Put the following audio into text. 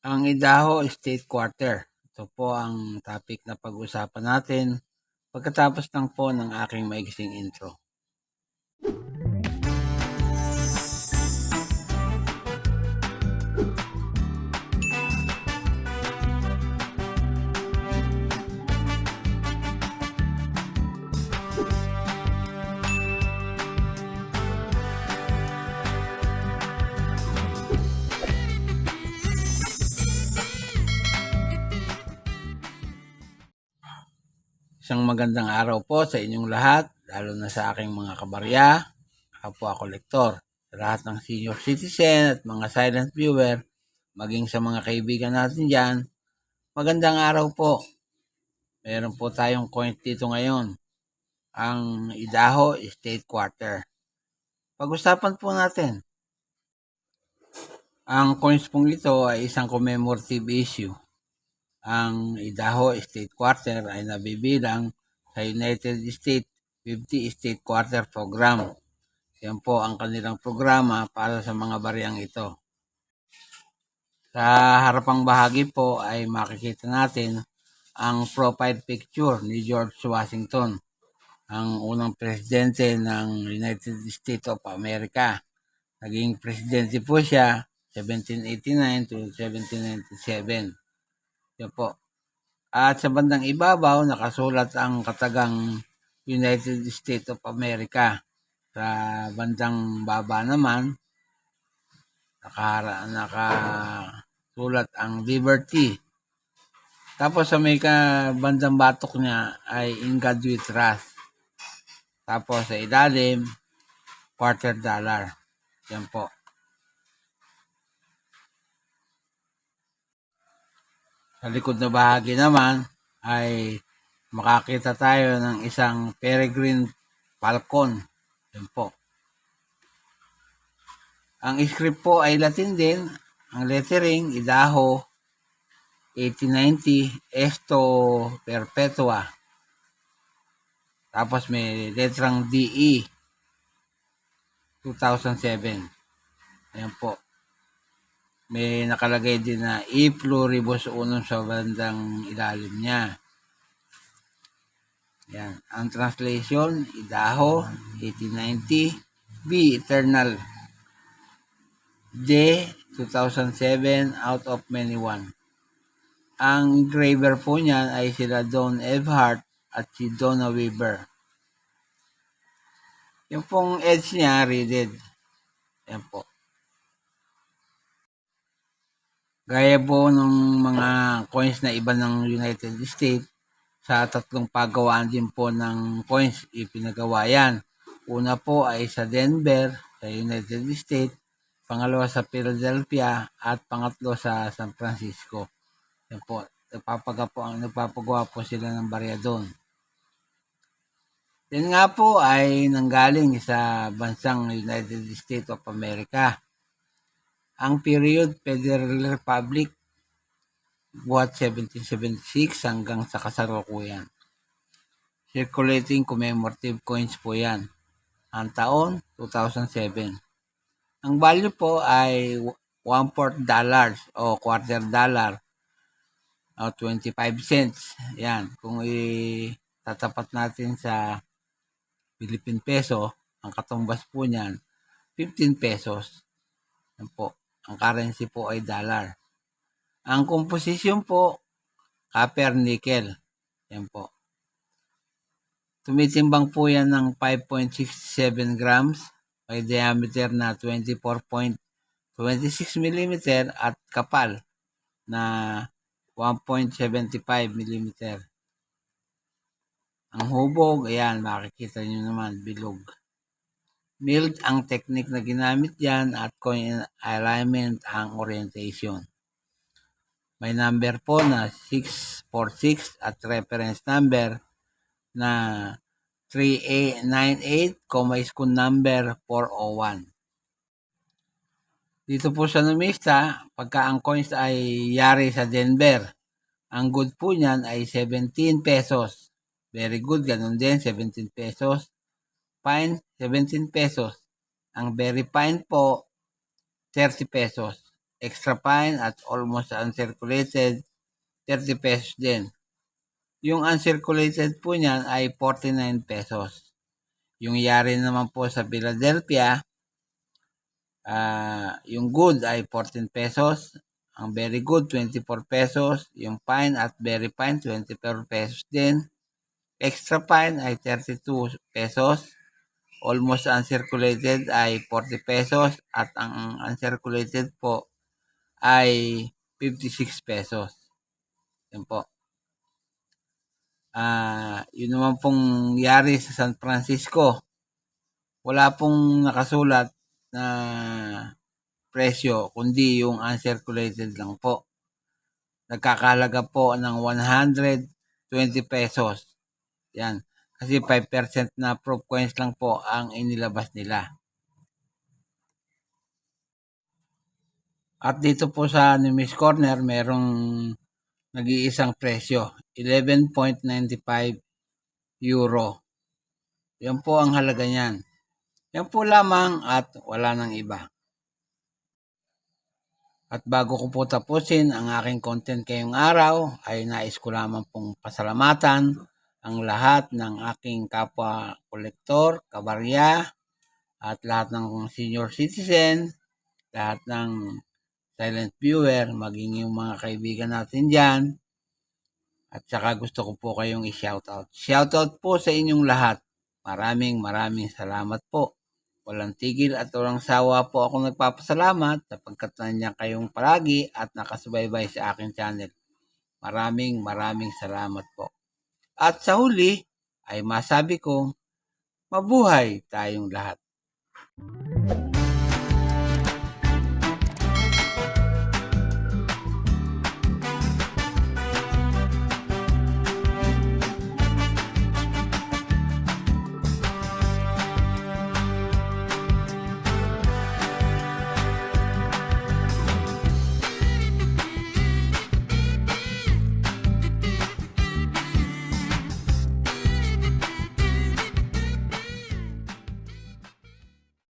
Ang Idaho State Quarter. Ito po ang topic na pag-usapan natin pagkatapos lang po ng aking maiksing intro. Isang magandang araw po sa inyong lahat, lalo na sa aking mga kabarya, kapwa kolektor, sa lahat ng senior citizen at mga silent viewer, maging sa mga kaibigan natin dyan. Magandang araw po. Meron po tayong coins dito ngayon, ang Idaho State Quarter. Pag-usapan po natin. Ang coins pong ito ay isang commemorative issue. Ang Idaho State Quarter ay nabibilang sa United States 50 State Quarter Program. Yan po ang kanilang programa para sa mga bariyang ito. Sa harapang bahagi po ay makikita natin ang profile picture ni George Washington, ang unang presidente ng United States of America. Naging presidente po siya 1789 to 1797. Yan po. At sa bandang ibabaw, nakasulat ang katagang United States of America. Sa bandang baba naman, nakasulat ang Liberty. Tapos sa may bandang batok niya ay In God We Trust. Tapos sa ilalim, $quarter. Yan po. Sa likod na bahagi naman ay makakita tayo ng isang peregrine falcon. Yan po. Ang script po ay Latin din. Ang lettering, Idaho, 1890, Esto Perpetua. Tapos may letrang DE, 2007. Ayan po. May nakalagay din na E pluribus unum sa bandang ilalim niya. Yan. Ang translation, Idaho, 1890, B, Eternal, D, 2007, out of many one. Ang engraver po niyan ay sila Don Eberhard at si Donna Weaver. Yung pong edge niya, reeded. Yan po. Gaya po ng mga coins na iba ng United States, sa tatlong pagawaan din po ng coins ipinagawa yan. Una po ay sa Denver, sa United States, pangalawa sa Philadelphia, at pangatlo sa San Francisco. Yan po, nagpapagawa po sila ng barya doon. Yan nga po ay nanggaling sa bansang United States of America. Ang period, Federal Republic, buhat 1776 hanggang sa kasalukuyan. Circulating commemorative coins po yan. Ang taon, 2007. Ang value po ay $1/4 o $quarter o 25 cents. Yan. Kung itatapat natin sa Philippine peso, ang katumbas po niyan, 15 pesos. Yan po. Ang currency po ay dollar. Ang composition po, copper nickel. Yan po. Tumitimbang po yan ng 5.67 grams, may diameter na 24.26 mm at kapal na 1.75 mm. Ang hubog, ayan, makikita nyo naman, bilog. Milled ang technique na ginamit yan at coin alignment ang orientation. May number po na 646 at reference number na 3898, school number 401. Dito po sa numista, pagka ang coins ay yari sa Denver, ang good po niyan ay 17 pesos. Very good, ganun din, 17 pesos. Fine, 17 pesos. Ang very fine po, 30 pesos. extra fine at almost uncirculated, 30 pesos din. Yung uncirculated po niyan ay 49 pesos. Yung yari naman po sa Philadelphia, yung good ay 14 pesos. Ang very good, 24 pesos. Yung fine at very fine, 24 pesos din. Extra fine ay 32 pesos. Almost uncirculated ay 40 pesos. At ang uncirculated po ay 56 pesos. Yan po. Yun naman pong yari sa San Francisco. Wala pong nakasulat na presyo, kundi yung uncirculated lang po. Nagkakahalaga po ng 120 pesos. Yan. Kasi 5% na proof coins lang po ang inilabas nila. At dito po sa Nimis Corner, merong nag-iisang presyo, 11.95 euro. Yan po ang halaga niyan. Yan po lamang at wala nang iba. At bago ko po tapusin ang aking content ngayong araw, ay nais ko lamang pong pasalamatan ang lahat ng aking kapwa kolektor, kabarya, at lahat ng senior citizen, lahat ng silent viewer, maging yung mga kaibigan natin dyan. At saka gusto ko po kayong i-shoutout. Shoutout po sa inyong lahat. Maraming salamat po. Walang tigil at walang sawa po ako nagpapasalamat sapagkat nandiyan kayong palagi at nakasubaybay sa aking channel. Maraming salamat po. At sa huli ay masabi kong mabuhay tayong lahat.